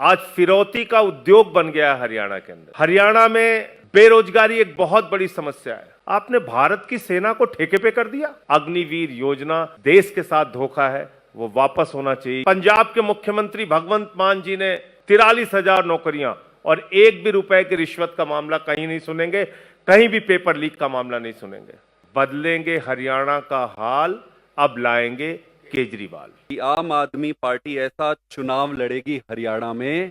आज फिरौती का उद्योग बन गया है हरियाणा के अंदर। हरियाणा में बेरोजगारी एक बहुत बड़ी समस्या है। आपने भारत की सेना को ठेके पे कर दिया। अग्निवीर योजना देश के साथ धोखा है, वो वापस होना चाहिए। पंजाब के मुख्यमंत्री भगवंत मान जी ने 43,000 नौकरियां और एक भी रुपए की रिश्वत का मामला कहीं नहीं सुनेंगे, कहीं भी पेपर लीक का मामला नहीं सुनेंगे। बदलेंगे हरियाणा का हाल, अब लाएंगे केजरीवाल। आम आदमी पार्टी ऐसा चुनाव लड़ेगी हरियाणा में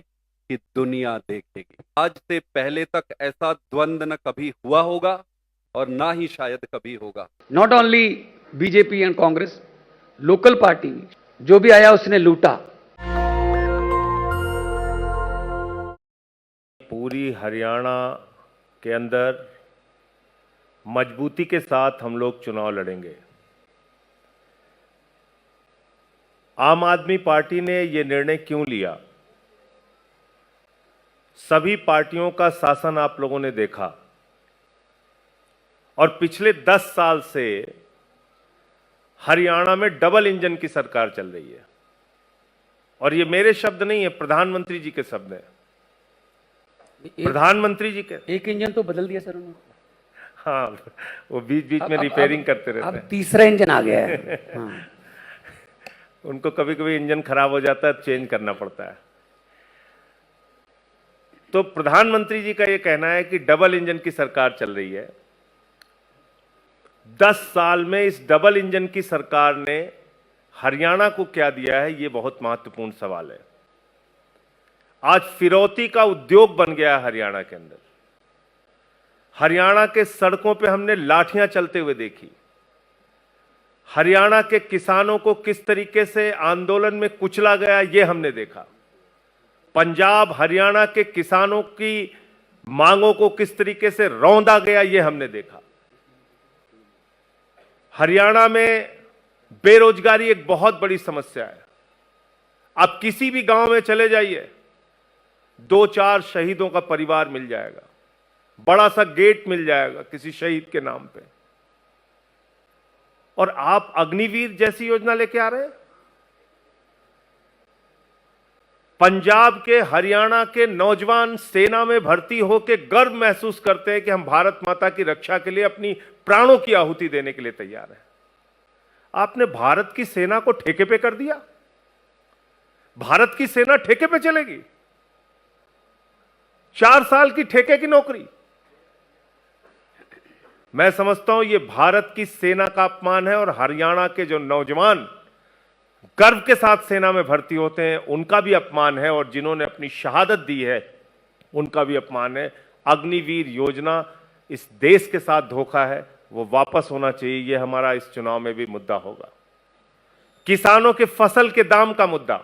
कि दुनिया देखेगी। आज से पहले तक ऐसा द्वंद्व न कभी हुआ होगा और ना ही शायद कभी होगा। Not only BJP and Congress, local party जो भी आया उसने लूटा। पूरी हरियाणा के अंदर मजबूती के साथ हम लोग चुनाव लड़ेंगे। आम आदमी पार्टी ने यह निर्णय क्यों लिया? सभी पार्टियों का शासन आप लोगों ने देखा और पिछले 10 साल से हरियाणा में डबल इंजन की सरकार चल रही है। और ये मेरे शब्द नहीं है, प्रधानमंत्री जी के शब्द हैं। प्रधानमंत्री जी के एक इंजन तो बदल दिया सर उन्होंने। हाँ, वो बीच बीच में रिपेयरिंग करते रहते हैं। अब तीसरा इंजन आ गया है। हाँ। उनको कभी कभी इंजन खराब हो जाता है, चेंज करना पड़ता है। तो प्रधानमंत्री जी का यह कहना है कि डबल इंजन की सरकार चल रही है। 10 साल में इस डबल इंजन की सरकार ने हरियाणा को क्या दिया है, यह बहुत महत्वपूर्ण सवाल है। आज फिरौती का उद्योग बन गया है हरियाणा के अंदर। हरियाणा के सड़कों पे हमने लाठियां चलते हुए देखी। हरियाणा के किसानों को किस तरीके से आंदोलन में कुचला गया, यह हमने देखा। पंजाब हरियाणा के किसानों की मांगों को किस तरीके से रौंदा गया, यह हमने देखा। हरियाणा में बेरोजगारी एक बहुत बड़ी समस्या है। आप किसी भी गांव में चले जाइए, 2-4 शहीदों का परिवार मिल जाएगा, बड़ा सा गेट मिल जाएगा किसी शहीद के नाम पे। और आप अग्निवीर जैसी योजना लेके आ रहे हैं। पंजाब के, हरियाणा के नौजवान सेना में भर्ती होकर गर्व महसूस करते हैं कि हम भारत माता की रक्षा के लिए अपनी प्राणों की आहुति देने के लिए तैयार हैं। आपने भारत की सेना को ठेके पे कर दिया। भारत की सेना ठेके पे चलेगी। 4 साल की ठेके की नौकरी। मैं समझता हूं यह भारत की सेना का अपमान है और हरियाणा के जो नौजवान गर्व के साथ सेना में भर्ती होते हैं उनका भी अपमान है, और जिन्होंने अपनी शहादत दी है उनका भी अपमान है। अग्निवीर योजना इस देश के साथ धोखा है, वो वापस होना चाहिए। यह हमारा इस चुनाव में भी मुद्दा होगा। किसानों के फसल के दाम का मुद्दा,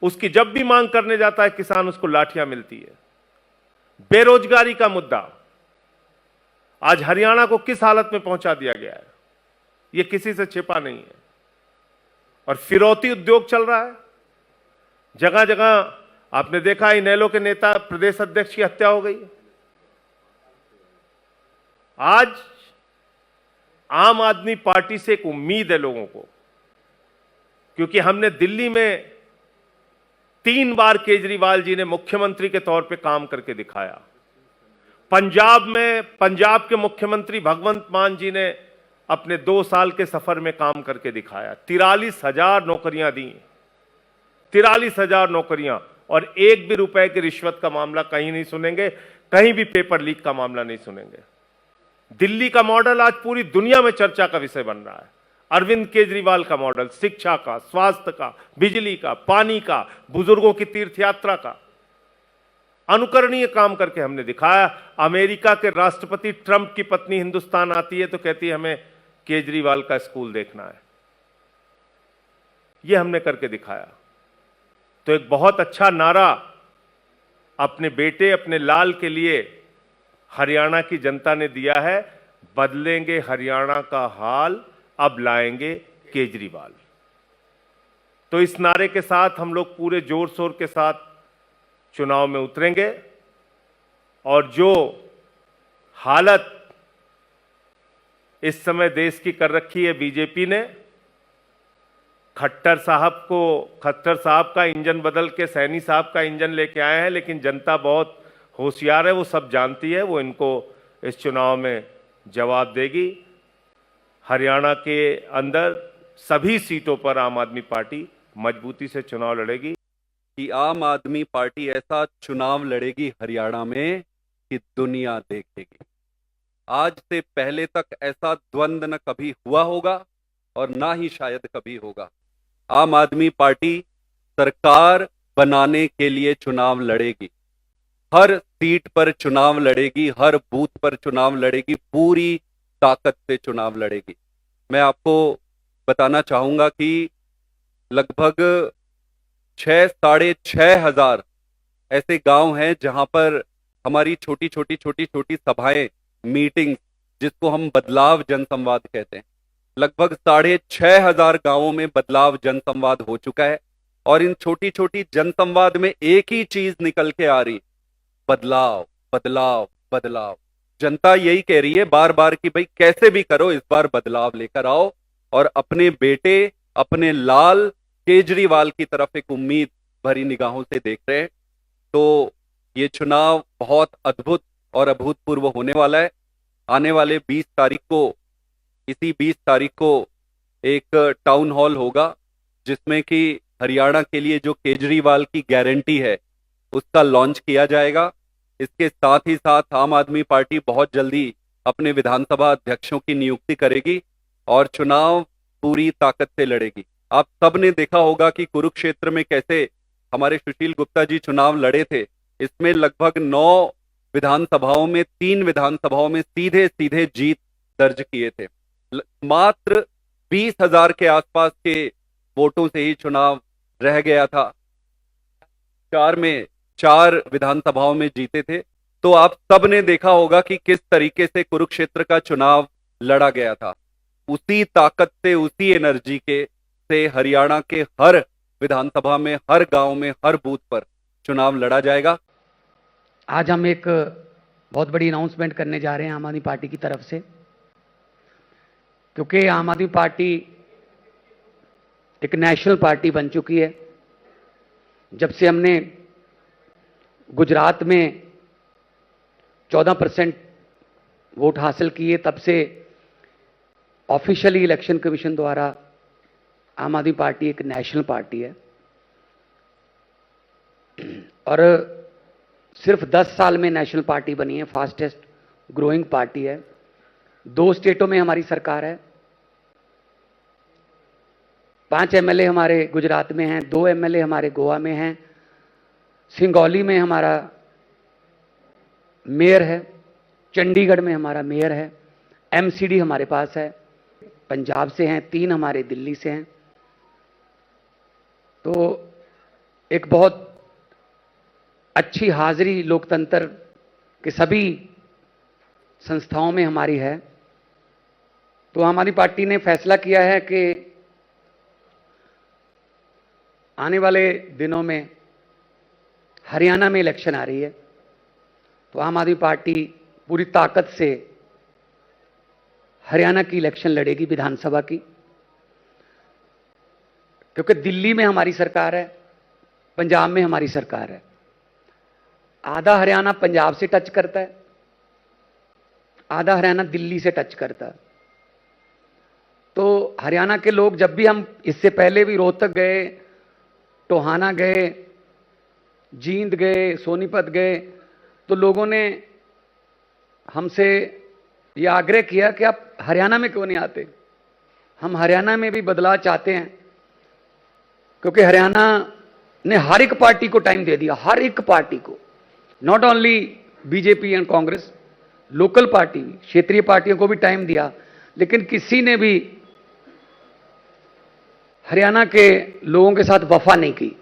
उसकी जब भी मांग करने जाता है किसान, उसको लाठियां मिलती है। बेरोजगारी का मुद्दा, आज हरियाणा को किस हालत में पहुंचा दिया गया है, यह किसी से छिपा नहीं है। और फिरौती उद्योग चल रहा है जगह जगह। आपने देखा इनेलो के नेता प्रदेश अध्यक्ष की हत्या हो गई। आज आम आदमी पार्टी से एक उम्मीद है लोगों को, क्योंकि हमने दिल्ली में 3 बार केजरीवाल जी ने मुख्यमंत्री के तौर पे काम करके दिखाया। पंजाब में पंजाब के मुख्यमंत्री भगवंत मान जी ने अपने 2 साल के सफर में काम करके दिखाया। 43,000 नौकरियां दी, 43,000 नौकरियां, और एक भी रुपए की रिश्वत का मामला कहीं नहीं सुनेंगे, कहीं भी पेपर लीक का मामला नहीं सुनेंगे। दिल्ली का मॉडल आज पूरी दुनिया में चर्चा का विषय बन रहा है। अरविंद केजरीवाल का मॉडल, शिक्षा का, स्वास्थ्य का, बिजली का, पानी का, बुजुर्गों की तीर्थ यात्रा का, अनुकरणीय काम करके हमने दिखाया। अमेरिका के राष्ट्रपति ट्रंप की पत्नी हिंदुस्तान आती है तो कहती है हमें केजरीवाल का स्कूल देखना है। यह हमने करके दिखाया। तो एक बहुत अच्छा नारा अपने बेटे, अपने लाल के लिए हरियाणा की जनता ने दिया है, बदलेंगे हरियाणा का हाल, अब लाएंगे केजरीवाल। तो इस नारे के साथ हम लोग पूरे जोर शोर के साथ चुनाव में उतरेंगे। और जो हालत इस समय देश की कर रखी है बीजेपी ने, खट्टर साहब का इंजन बदल के सैनी साहब का इंजन लेके आए हैं, लेकिन जनता बहुत होशियार है, वो सब जानती है, वो इनको इस चुनाव में जवाब देगी। हरियाणा के अंदर सभी सीटों पर आम आदमी पार्टी मजबूती से चुनाव लड़ेगी। कि आम आदमी पार्टी ऐसा चुनाव लड़ेगी हरियाणा में कि दुनिया देखेगी। आज से पहले तक ऐसा द्वंद्व न कभी हुआ होगा और ना ही शायद कभी होगा। आम आदमी पार्टी सरकार बनाने के लिए चुनाव लड़ेगी, हर सीट पर चुनाव लड़ेगी, हर बूथ पर चुनाव लड़ेगी, पूरी ताकत से चुनाव लड़ेगी। मैं आपको बताना चाहूंगा कि लगभग 6,500 ऐसे गांव हैं जहां पर हमारी छोटी छोटी सभाएं, मीटिंग्स, जिसको हम बदलाव जनसंवाद कहते हैं, लगभग 6,500 गांवों में बदलाव जनसंवाद हो चुका है। और इन छोटी छोटी जनसंवाद में एक ही चीज निकल के आ रही, बदलाव बदलाव बदलाव। जनता यही कह रही है बार बार कि भाई कैसे भी करो इस बार बदलाव लेकर आओ, और अपने बेटे, अपने लाल केजरीवाल की तरफ एक उम्मीद भरी निगाहों से देख रहे हैं। तो ये चुनाव बहुत अद्भुत और अभूतपूर्व होने वाला है। आने वाले 20 तारीख को, इसी 20 तारीख को एक टाउन हॉल होगा, जिसमें कि हरियाणा के लिए जो केजरीवाल की गारंटी है उसका लॉन्च किया जाएगा। इसके साथ ही साथ आम आदमी पार्टी बहुत जल्दी अपने विधानसभा अध्यक्षों की नियुक्ति करेगी और चुनाव पूरी ताकत से लड़ेगी। आप सब ने देखा होगा कि कुरुक्षेत्र में कैसे हमारे सुशील गुप्ता जी चुनाव लड़े थे। इसमें लगभग 9 विधानसभाओं में 3 विधानसभाओं में सीधे सीधे जीत दर्ज किए थे। मात्र 20,000 के आसपास के वोटों से ही चुनाव रह गया था। 4 विधानसभाओं में जीते थे। तो आप सब ने देखा होगा कि किस तरीके से कुरुक्षेत्र का चुनाव लड़ा गया था। उसी ताकत से, उसी एनर्जी के से हरियाणा के हर विधानसभा में, हर गांव में, हर बूथ पर चुनाव लड़ा जाएगा। आज हम एक बहुत बड़ी अनाउंसमेंट करने जा रहे हैं आम आदमी पार्टी की तरफ से, क्योंकि आम आदमी पार्टी एक नेशनल पार्टी बन चुकी है। जब से हमने गुजरात में 14% वोट हासिल किए, तब से ऑफिशियली इलेक्शन कमीशन द्वारा आम आदमी पार्टी एक नेशनल पार्टी है। और सिर्फ 10 साल में नेशनल पार्टी बनी है, फास्टेस्ट ग्रोइंग पार्टी है। 2 स्टेटों में हमारी सरकार है। 5 एमएलए हमारे गुजरात में हैं, 2 एमएलए हमारे गोवा में हैं, सिंगौली में हमारा मेयर है, चंडीगढ़ में हमारा मेयर है, एमसीडी हमारे पास है, पंजाब से हैं, 3 हमारे दिल्ली से हैं। तो एक बहुत अच्छी हाजिरी लोकतंत्र के सभी संस्थाओं में हमारी है। तो हमारी पार्टी ने फैसला किया है कि आने वाले दिनों में हरियाणा में इलेक्शन आ रही है, तो आम आदमी पार्टी पूरी ताकत से हरियाणा की इलेक्शन लड़ेगी, विधानसभा की। क्योंकि दिल्ली में हमारी सरकार है, पंजाब में हमारी सरकार है। आधा हरियाणा पंजाब से टच करता है, आधा हरियाणा दिल्ली से टच करता है। तो हरियाणा के लोग, जब भी हम इससे पहले भी रोहतक गए, टोहाना गए, जींद गए, सोनीपत गए, तो लोगों ने हमसे यह आग्रह किया कि आप हरियाणा में क्यों नहीं आते। हम हरियाणा में भी बदलाव चाहते हैं, क्योंकि हरियाणा ने हर एक पार्टी को टाइम दे दिया, हर एक पार्टी को, not only BJP and Congress, local party, क्षेत्रीय पार्टियों को भी टाइम दिया, लेकिन किसी ने भी हरियाणा के लोगों के साथ वफा नहीं की।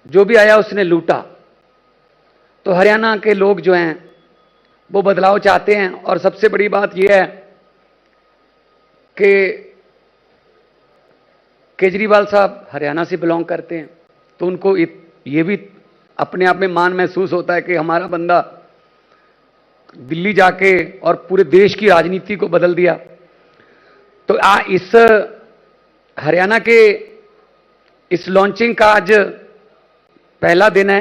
जो भी आया उसने लूटा। तो हरियाणा के लोग जो हैं वो बदलाव चाहते हैं। और सबसे बड़ी बात यह है कि केजरीवाल साहब हरियाणा से बिलोंग करते हैं, तो उनको ये भी अपने आप में मान महसूस होता है कि हमारा बंदा दिल्ली जाके और पूरे देश की राजनीति को बदल दिया। तो इस हरियाणा के इस लॉन्चिंग का आज पहला दिन है।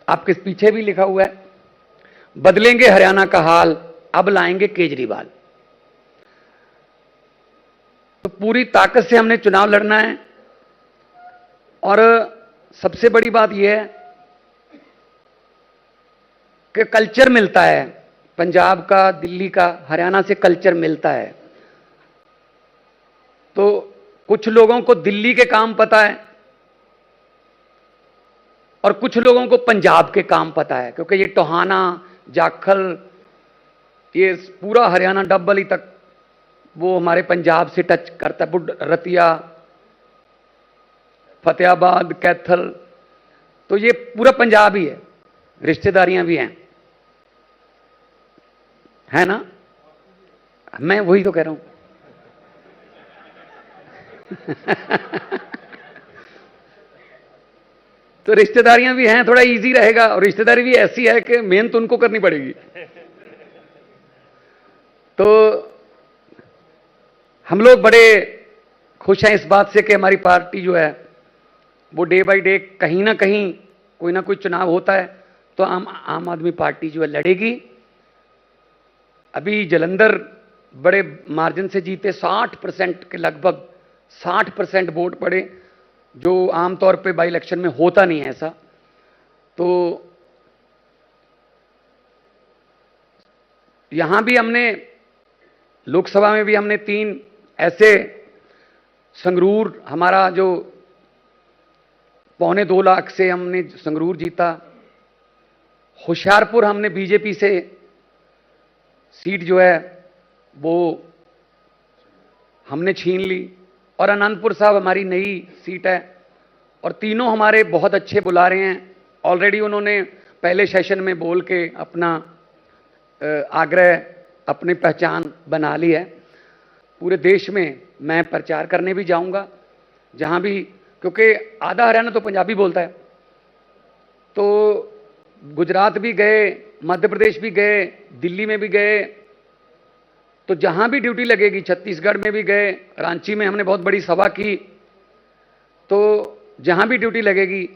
आपके पीछे भी लिखा हुआ है, बदलेंगे हरियाणा का हाल, अब लाएंगे केजरीवाल। तो पूरी ताकत से हमने चुनाव लड़ना है। और सबसे बड़ी बात यह है कि कल्चर मिलता है, पंजाब का, दिल्ली का, हरियाणा से कल्चर मिलता है। तो कुछ लोगों को दिल्ली के काम पता है और कुछ लोगों को पंजाब के काम पता है, क्योंकि ये टोहाना, जाखल, ये पूरा हरियाणा डब्बली तक वो हमारे पंजाब से टच करता है। रतिया, फतेहाबाद, कैथल, तो ये पूरा पंजाब ही है, रिश्तेदारियां भी हैं, है ना? मैं वही तो कह रहा हूं। तो रिश्तेदारियां भी हैं, थोड़ा इजी रहेगा। और रिश्तेदारी भी ऐसी है कि मेहनत उनको करनी पड़ेगी। तो हम लोग बड़े खुश हैं इस बात से कि हमारी पार्टी जो है वो डे बाय डे कहीं ना कहीं कोई ना कोई चुनाव होता है तो आम आदमी पार्टी जो है लड़ेगी। अभी जलंधर बड़े मार्जिन से जीते, 60% के लगभग 60% वोट पड़े, जो आमतौर पे बाई इलेक्शन में होता नहीं है ऐसा। तो यहां भी हमने, लोकसभा में भी हमने 3 ऐसे, संगरूर हमारा जो 2.25 लाख से हमने संगरूर जीता, होशियारपुर हमने बीजेपी से सीट जो है वो हमने छीन ली, और अनंतपुर साहब हमारी नई सीट है। और तीनों हमारे बहुत अच्छे बुला रहे हैं। ऑलरेडी उन्होंने पहले सेशन में बोल के अपना आग्रह, अपनी पहचान बना ली है। पूरे देश में मैं प्रचार करने भी जाऊंगा जहां भी, क्योंकि आधा हरियाणा तो पंजाबी बोलता है। तो गुजरात भी गए, मध्य प्रदेश भी गए, दिल्ली में भी गए, तो जहां भी ड्यूटी लगेगी, छत्तीसगढ़ में भी गए, रांची में हमने बहुत बड़ी सभा की। तो जहां भी ड्यूटी लगेगी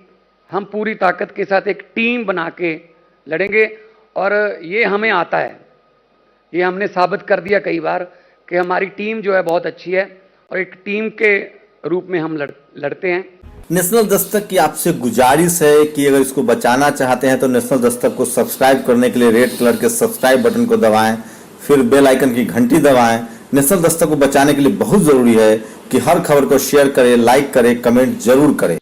हम पूरी ताकत के साथ एक टीम बना के लड़ेंगे। और ये हमें आता है, ये हमने साबित कर दिया कई बार कि हमारी टीम जो है बहुत अच्छी है, और एक टीम के रूप में हम लड़ते हैं। नेशनल दस्तक की आपसे गुजारिश है कि अगर इसको बचाना चाहते हैं तो नेशनल दस्तक को सब्सक्राइब करने के लिए रेड कलर के सब्सक्राइब बटन को दबाएं, फिर बेल आइकन की घंटी दबाएं। नेशनल दस्तक को बचाने के लिए बहुत जरूरी है कि हर खबर को शेयर करें, लाइक करें, कमेंट जरूर करें।